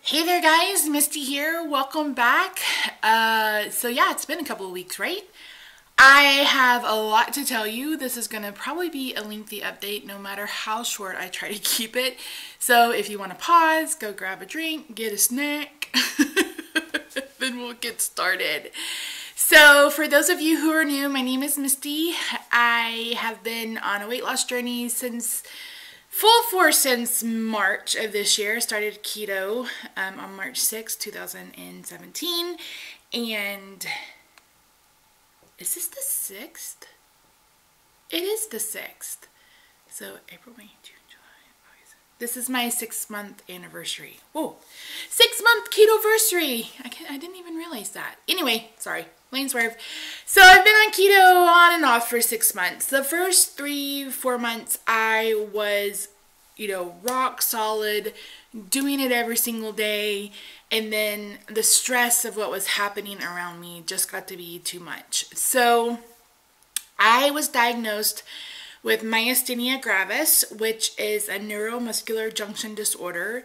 Hey there guys, Misty here. Welcome back. So yeah, it's been a couple of weeks, right? I have a lot to tell you. This is going to probably be a lengthy update no matter how short I try to keep it. So if you want to pause, go grab a drink, get a snack, then we'll get started. So for those of you who are new, my name is Misty. I have been on a weight loss journey since full force since March of this year. I started keto on March 6, 2017. And is this the 6th? It is the 6th. So April, May, June, July, August. This is my 6-month anniversary. Whoa, 6-month keto-versary. I didn't even realize that. Anyway, sorry. Lane swerve. So I've been on keto on and off for 6 months. The first 3-4 months I was, rock solid, doing it every single day. And then the stress of what was happening around me just got to be too much. So I was diagnosed with myasthenia gravis, which is a neuromuscular junction disorder.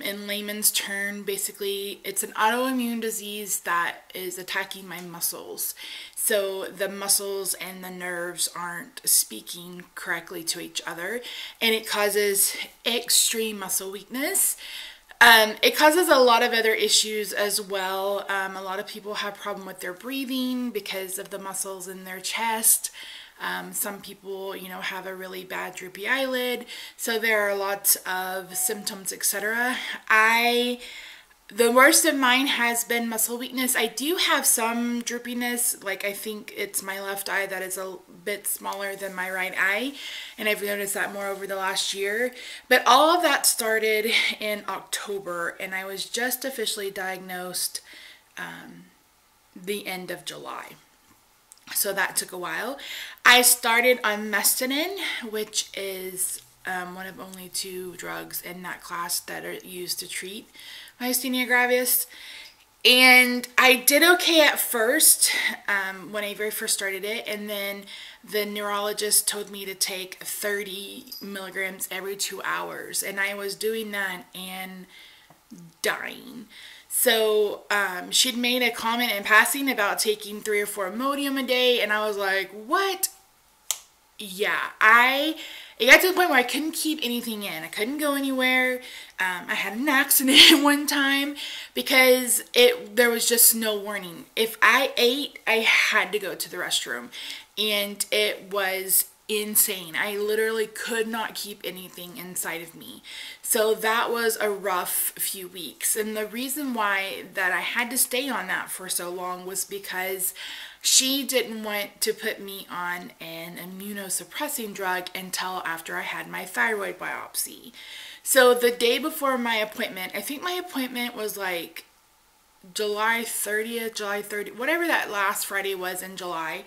In layman's term, basically, it's an autoimmune disease that is attacking my muscles. So the muscles and the nerves aren't speaking correctly to each other, and it causes extreme muscle weakness. It causes a lot of other issues as well. A lot of people have problem with their breathing because of the muscles in their chest. Some people, have a really bad droopy eyelid. So there are lots of symptoms, etc. The worst of mine has been muscle weakness. I do have some droopiness, like I think it's my left eye that is a bit smaller than my right eye, and I've noticed that more over the last year. But all of that started in October, and I was just officially diagnosed the end of July. So that took a while. I started on mestatin, which is one of only 2 drugs in that class that are used to treat myasthenia gravis. And I did okay at first when I very first started it. And then the neurologist told me to take 30 milligrams every 2 hours. And I was doing that and dying. So she'd made a comment in passing about taking 3 or 4 Imodium a day, and I was like, what? Yeah, it got to the point where I couldn't keep anything in. I couldn't go anywhere. I had an accident one time because there was just no warning. If I ate, I had to go to the restroom, and it was insane. I literally could not keep anything inside of me. So that was a rough few weeks. And the reason why that I had to stay on that for so long was because she didn't want to put me on an immunosuppressing drug until after I had my thyroid biopsy. So the day before my appointment, I think my appointment was like July 30th, whatever that last Friday was in July.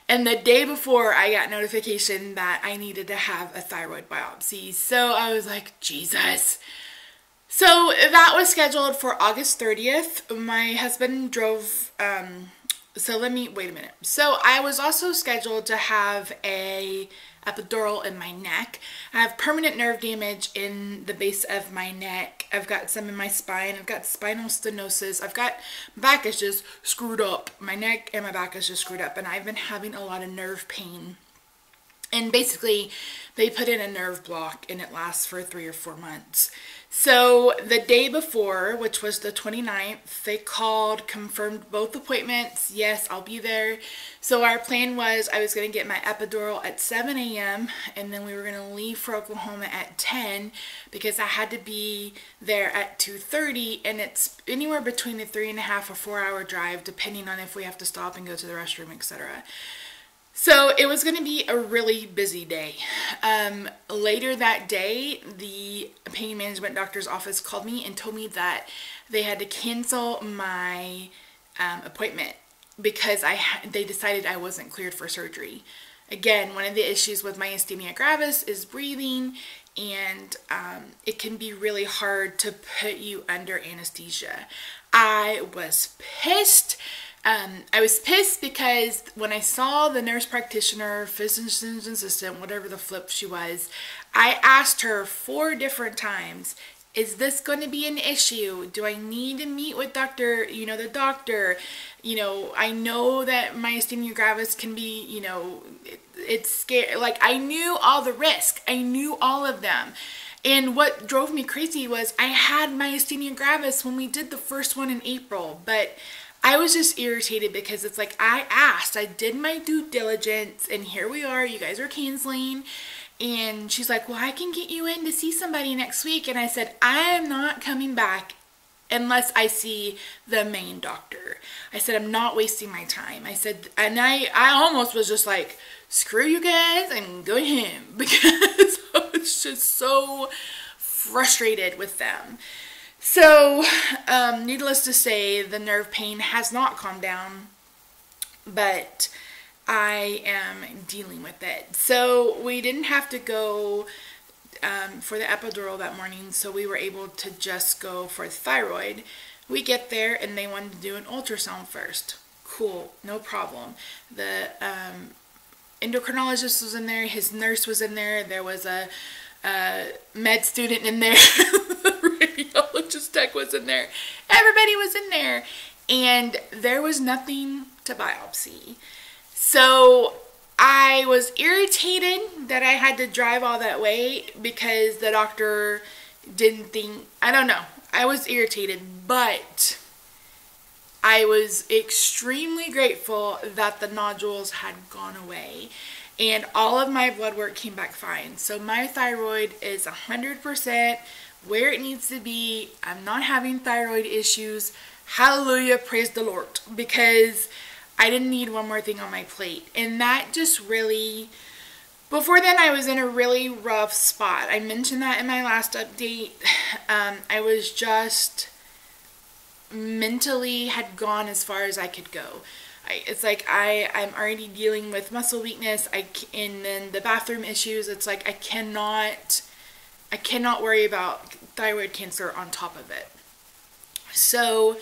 And the day before, I got notification that I needed to have a thyroid biopsy. So I was like, Jesus. So that was scheduled for August 30th. My husband drove, so let me, wait a minute. So I was also scheduled to have a epidural in my neck. I have permanent nerve damage in the base of my neck. I've got some in my spine. I've got spinal stenosis. My back is just screwed up. My neck and my back is just screwed up, and I've been having a lot of nerve pain. And basically, they put in a nerve block, and it lasts for 3 or 4 months. So the day before, which was the 29th, they called, confirmed both appointments. Yes, I'll be there. So our plan was I was going to get my epidural at 7 a.m. and then we were going to leave for Oklahoma at 10 because I had to be there at 2:30, and it's anywhere between a 3.5 or 4 hour drive depending on if we have to stop and go to the restroom, etc. So it was going to be a really busy day. Later that day, the pain management doctor's office called me and told me that they had to cancel my appointment because they decided I wasn't cleared for surgery. Again, one of the issues with myasthenia gravis is breathing, and it can be really hard to put you under anesthesia. I was pissed. I was pissed because when I saw the nurse practitioner, physician's assistant, whatever the flip she was, I asked her 4 different times, is this going to be an issue? Do I need to meet with the doctor? I know that myasthenia gravis can be, it's scary. Like, I knew all the risks. I knew all of them. And what drove me crazy was I had myasthenia gravis when we did the first one in April, but I was just irritated because it's like, I did my due diligence, and here we are, you guys are canceling. And she's like, well, I can get you in to see somebody next week. And I said, I am not coming back unless I see the main doctor. I said, I'm not wasting my time. I said, and I almost was just like, screw you guys, I'm going home, because I was just so frustrated with them. So, needless to say, the nerve pain has not calmed down, but I am dealing with it. So we didn't have to go for the epidural that morning, so we were able to just go for thyroid. We get there and they wanted to do an ultrasound first. Cool, no problem. The endocrinologist was in there, his nurse was in there, there was a med student in there, the radiologist tech was in there, everybody was in there, and there was nothing to biopsy. So I was irritated that I had to drive all that way because the doctor didn't think, I don't know, I was irritated, but I was extremely grateful that the nodules had gone away and all of my blood work came back fine. So my thyroid is 100% where it needs to be. I'm not having thyroid issues. Hallelujah, praise the Lord, because I didn't need one more thing on my plate. And that just really, before then I was in a really rough spot. I mentioned that in my last update. I was just mentally had gone as far as I could go. It's like I'm already dealing with muscle weakness, and then the bathroom issues. It's like I cannot worry about thyroid cancer on top of it. So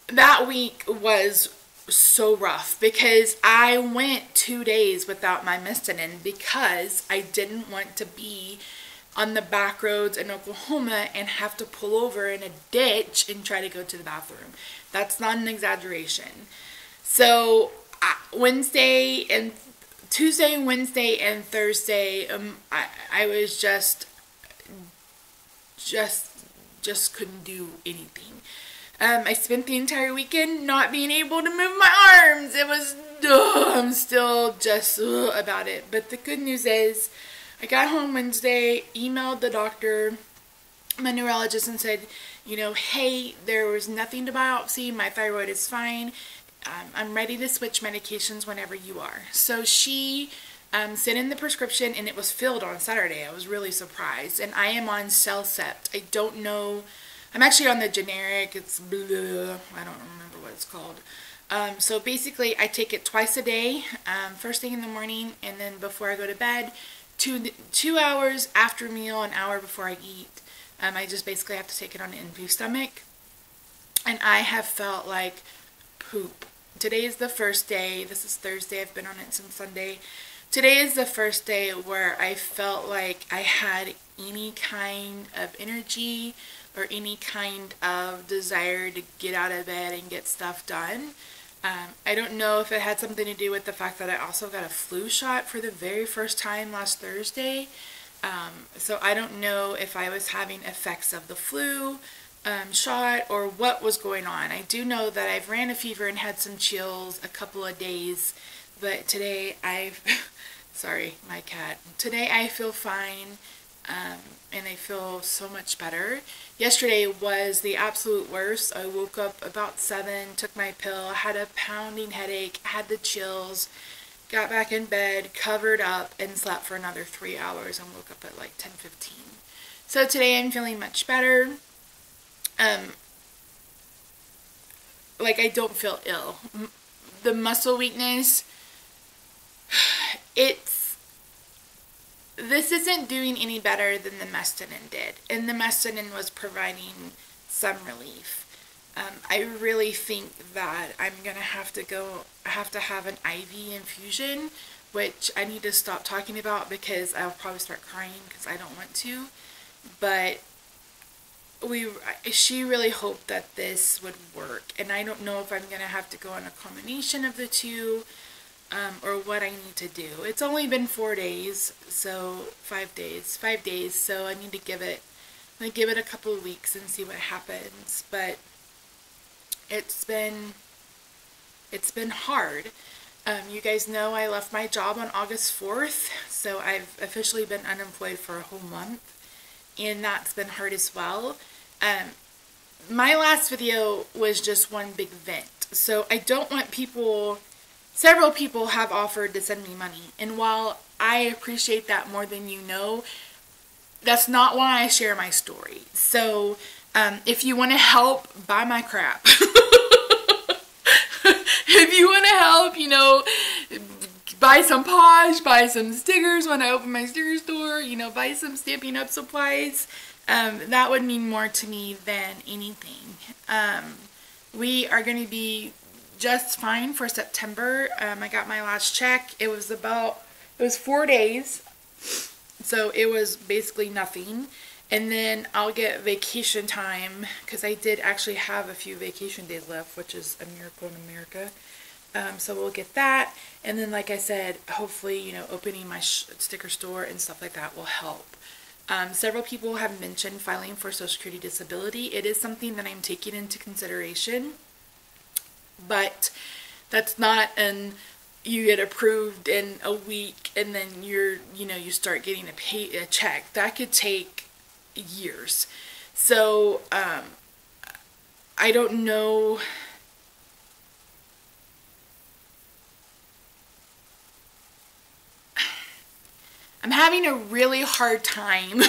that week was so rough because I went 2 days without my Mystinin because I didn't want to be on the back roads in Oklahoma and have to pull over in a ditch and try to go to the bathroom. That's not an exaggeration. So Tuesday, Wednesday, and Thursday, I was just couldn't do anything. I spent the entire weekend not being able to move my arms. It was, I'm still just about it. But the good news is, I got home Wednesday, emailed the doctor, my neurologist, and said, hey, there was nothing to biopsy. My thyroid is fine. I'm ready to switch medications whenever you are. So she sent in the prescription, and it was filled on Saturday. I was really surprised. And I am on Cellcept. I don't know. I'm actually on the generic. It's blah, I don't remember what it's called. So basically, I take it twice a day, first thing in the morning, and then before I go to bed, 2 hours after meal, an hour before I eat. I just basically have to take it on an empty stomach. And I have felt like poop. Today is the first day. This is Thursday. I've been on it since Sunday. Today is the first day where I felt like I had any kind of energy or any kind of desire to get out of bed and get stuff done. I don't know if it had something to do with the fact that I also got a flu shot for the very first time last Thursday. So I don't know if I was having effects of the flu shot or what was going on. I do know that I've ran a fever and had some chills a couple of days, but today sorry, my cat. Today I feel fine. And I feel so much better. Yesterday was the absolute worst. I woke up about 7, took my pill, had a pounding headache, had the chills, got back in bed, covered up, and slept for another 3 hours and woke up at like 10:15. So today I'm feeling much better. Like I don't feel ill. The muscle weakness, this isn't doing any better than the Mystinin did, and the Mystinin was providing some relief. I really think that I'm gonna have to have an IV infusion, which I need to stop talking about because I'll probably start crying because I don't want to. But she really hoped that this would work, and I don't know if I'm gonna have to go on a combination of the two, or what I need to do. It's only been 4 days, so 5 days, so I need to give it a couple of weeks and see what happens. But it's been hard. You guys know I left my job on August 4th, so I've officially been unemployed for a whole month, and that's been hard as well. My last video was just one big vent, so I don't want people. Several people have offered to send me money, and while I appreciate that more than you know, that's not why I share my story. So if you want to help, buy my crap. If you want to help, you know, buy some Posh, buy some stickers when I open my sticker store, you know, buy some Stampin' Up! Supplies. That would mean more to me than anything. We are going to be just fine for September. I got my last check. It was 4 days, so it was basically nothing. And then I'll get vacation time, because I did actually have a few vacation days left, which is a miracle in America. So we'll get that. And then, like I said, hopefully, you know, opening my sticker store and stuff like that will help. Several people have mentioned filing for Social Security Disability. It is something that I'm taking into consideration, but that's not you get approved in a week and then you start getting a check. That could take years. So I don't know. I'm having a really hard time.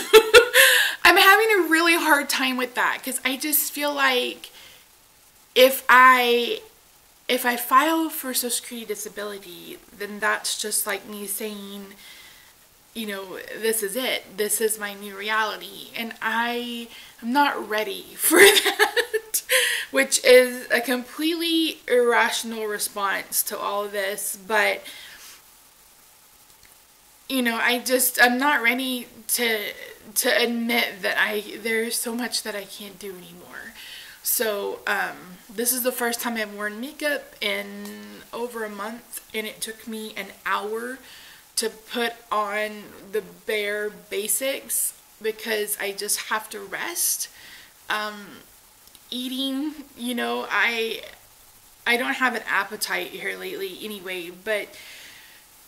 I'm having a really hard time with that, because I just feel like if I file for Social Security Disability, then that's just like me saying, you know, this is it. This is my new reality. And I am not ready for that, which is a completely irrational response to all of this. But, you know, I'm not ready to admit that there's so much that I can't do anymore. So, this is the first time I've worn makeup in over a month, and it took me an hour to put on the bare basics, because I just have to rest. Eating, you know, I don't have an appetite here lately anyway, but,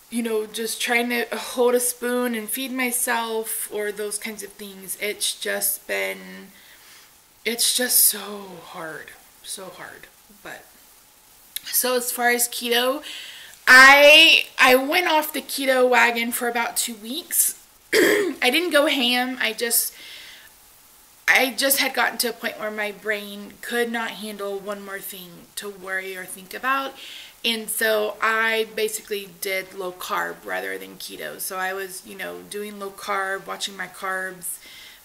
you know, just trying to hold a spoon and feed myself or those kinds of things, it's just so hard. But so as far as keto, I went off the keto wagon for about 2 weeks. I didn't go ham. I just had gotten to a point where my brain could not handle one more thing to worry or think about. And so I basically did low carb rather than keto. So I was, you know, doing low carb, watching my carbs,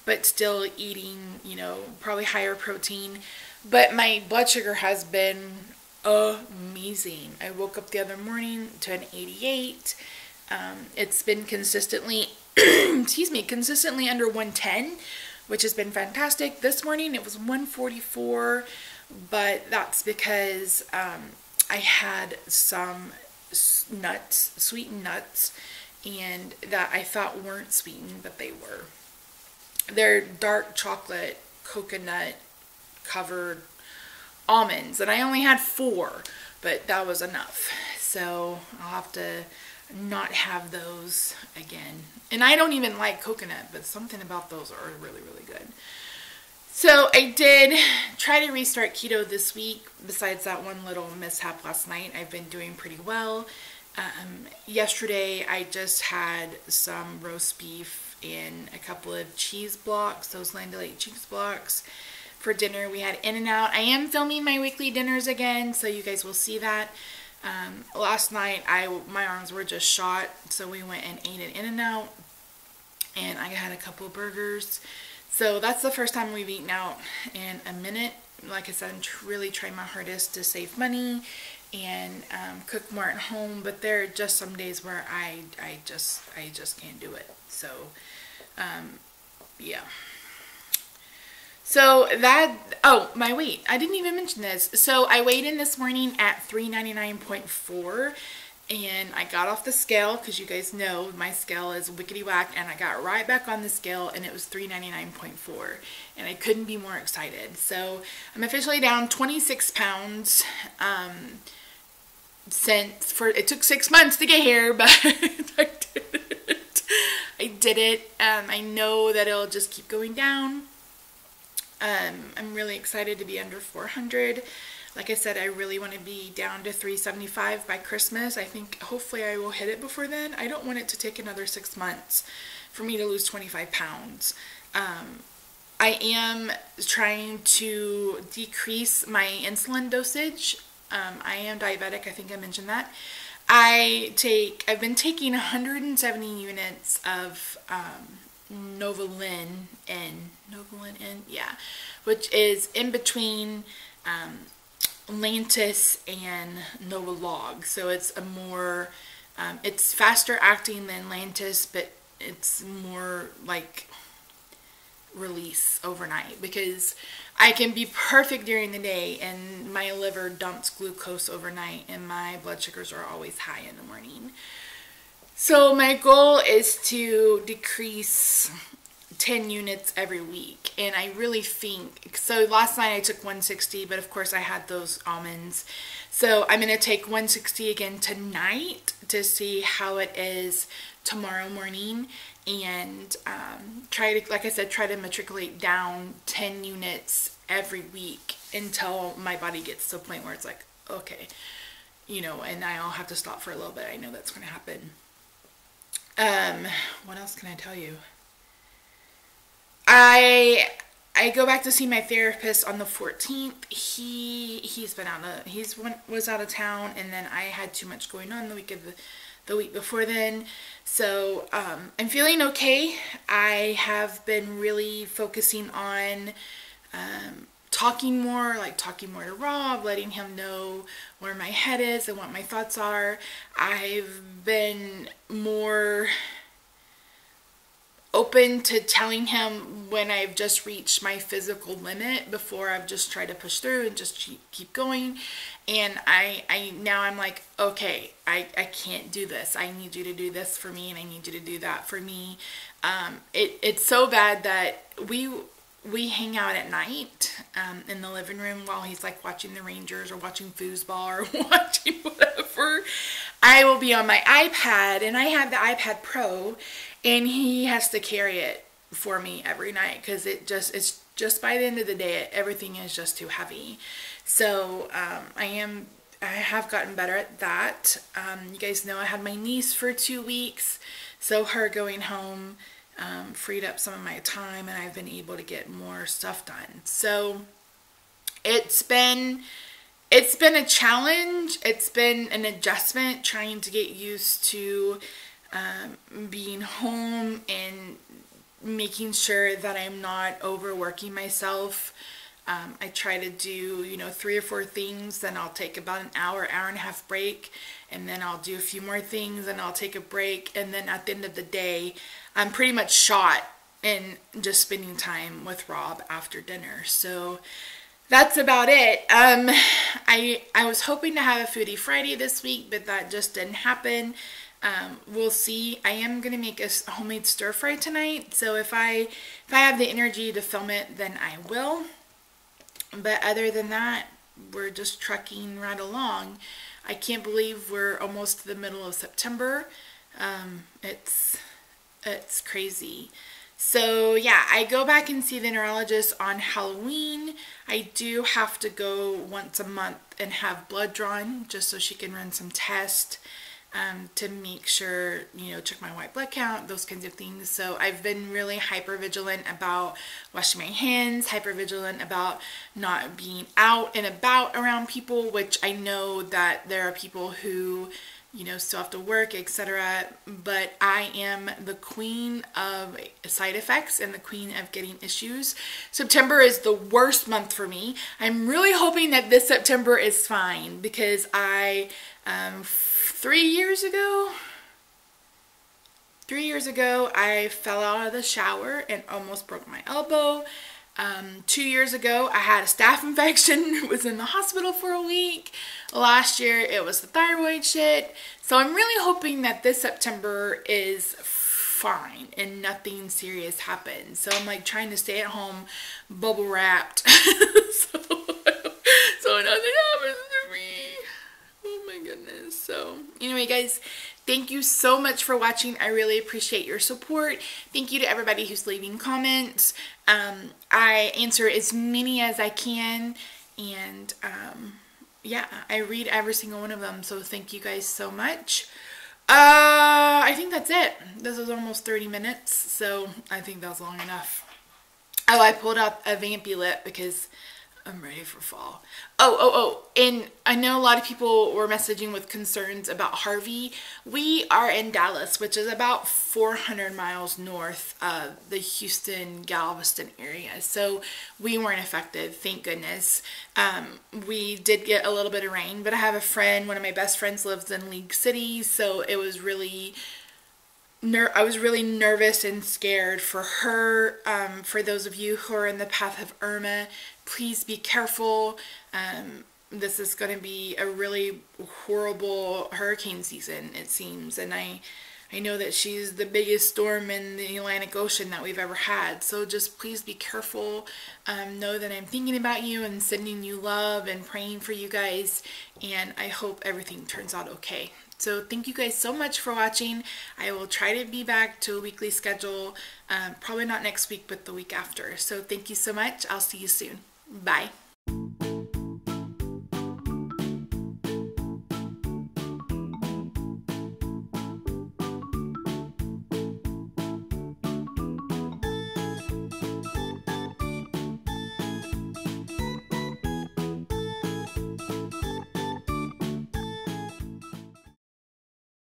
but still eating, you know, probably higher protein. But my blood sugar has been amazing. I woke up the other morning to an 88. It's been consistently, consistently under 110, which has been fantastic. This morning it was 144, but that's because I had some nuts, sweetened nuts, and that I thought weren't sweetened, but they were. They're dark chocolate, coconut covered almonds, and I only had 4, but that was enough. So I'll have to not have those again. And I don't even like coconut, but something about those are really, really good. So I did try to restart keto this week. Besides that one little mishap last night, I've been doing pretty well. Yesterday I just had some roast beef and a couple of cheese blocks, those Land O'Lakes cheese blocks. For dinner we had In-N-Out. I am filming my weekly dinners again, so you guys will see that. Last night my arms were just shot, so we went and ate at In-N-Out, and I had a couple of burgers. So that's the first time we've eaten out in a minute. Like I said, I'm really trying my hardest to save money and cook more at home, but there are just some days where I just can't do it. So yeah. So that, oh, my weight. I didn't even mention this. So I weighed in this morning at 399.4, and I got off the scale because you guys know my scale is wickety whack, and I got right back on the scale and it was 399.4, and I couldn't be more excited. So I'm officially down 26 pounds. It took 6 months to get here, but I did it. I know that it'll just keep going down. I'm really excited to be under 400. Like I said, I really want to be down to 375 by Christmas. I think hopefully I will hit it before then. I don't want it to take another 6 months for me to lose 25 pounds. I am trying to decrease my insulin dosage. I am diabetic. I think I mentioned that. I've been taking 170 units of Novolin N, yeah, which is in between Lantus and Novolog. So it's a more, it's faster acting than Lantus, but it's more like release overnight, because I can be perfect during the day and my liver dumps glucose overnight and my blood sugars are always high in the morning. So my goal is to decrease 10 units every week, and I really think, so last night I took 160, but of course I had those almonds, so I'm going to take 160 again tonight to see how it is tomorrow morning, and try to, like I said, try to matriculate down 10 units every week until my body gets to a point where it's like, okay, you know, and I'll have to stop for a little bit. I know that's going to happen. What else can I tell you? I go back to see my therapist on the 14th. He was out of town, and then I had too much going on the week before then. So I'm feeling okay. I have been really focusing on talking more to Rob, letting him know where my head is and what my thoughts are. I've been more open to telling him when I've just reached my physical limit before I've just tried to push through and just keep going. And now I'm like, okay, I can't do this. I need you to do this for me, and I need you to do that for me. It's so bad that we hang out at night in the living room while he's like watching the Rangers or watching foosball or watching whatever. I will be on my iPad, and I have the iPad Pro, and he has to carry it for me every night because it's just by the end of the day, everything is just too heavy. So I have gotten better at that. You guys know I had my niece for 2 weeks, so her going home freed up some of my time, and I've been able to get more stuff done. So it's been a challenge. It's been an adjustment trying to get used to being home and making sure that I'm not overworking myself. I try to do, 3 or 4 things, then I'll take about an hour and a half break, and then I'll do a few more things, and I'll take a break, and then at the end of the day, I'm pretty much shot in just spending time with Rob after dinner. So that's about it. I was hoping to have a Foodie Friday this week, but that just didn't happen. We'll see. I am going to make a homemade stir fry tonight, so if I have the energy to film it, then I will. But other than that, we're just trucking right along. I can't believe we're almost to the middle of September. It's crazy. So yeah, I go back and see the neurologist on Halloween. I do have to go once a month and have blood drawn just so she can run some tests to make sure, check my white blood count, those kinds of things. So I've been really hyper vigilant about washing my hands, hyper vigilant about not being out and about around people, which I know that there are people who still have to work, etc. But I am the queen of side effects and the queen of getting issues. September is the worst month for me. I'm really hoping that this September is fine, because 3 years ago, I fell out of the shower and almost broke my elbow. 2 years ago, I had a staph infection, was in the hospital for a week. Last year, it was the thyroid shit. So I'm really hoping that this September is fine and nothing serious happens. So I'm like trying to stay at home, bubble wrapped, so nothing happens to me. Oh my goodness. So anyway, guys, thank you so much for watching. I really appreciate your support. Thank you to everybody who's leaving comments. I answer as many as I can, and yeah, I read every single one of them, so thank you guys so much. I think that's it. This is almost 30 minutes, so I think that's long enough. Oh, I pulled out a vampy lip because I'm ready for fall. And I know a lot of people were messaging with concerns about Harvey. We are in Dallas, which is about 400 miles north of the Houston, Galveston area. So we weren't affected, thank goodness. We did get a little bit of rain, but I have a friend, one of my best friends lives in League City, so it was really... I was really nervous and scared for her. For those of you who are in the path of Irma, please be careful. This is going to be a really horrible hurricane season, it seems. And I know that she's the biggest storm in the Atlantic Ocean that we've ever had. So just please be careful. Know that I'm thinking about you and sending you love and praying for you guys. And I hope everything turns out okay. So thank you guys so much for watching. I will try to be back to a weekly schedule. Probably not next week, but the week after. So thank you so much. I'll see you soon. Bye.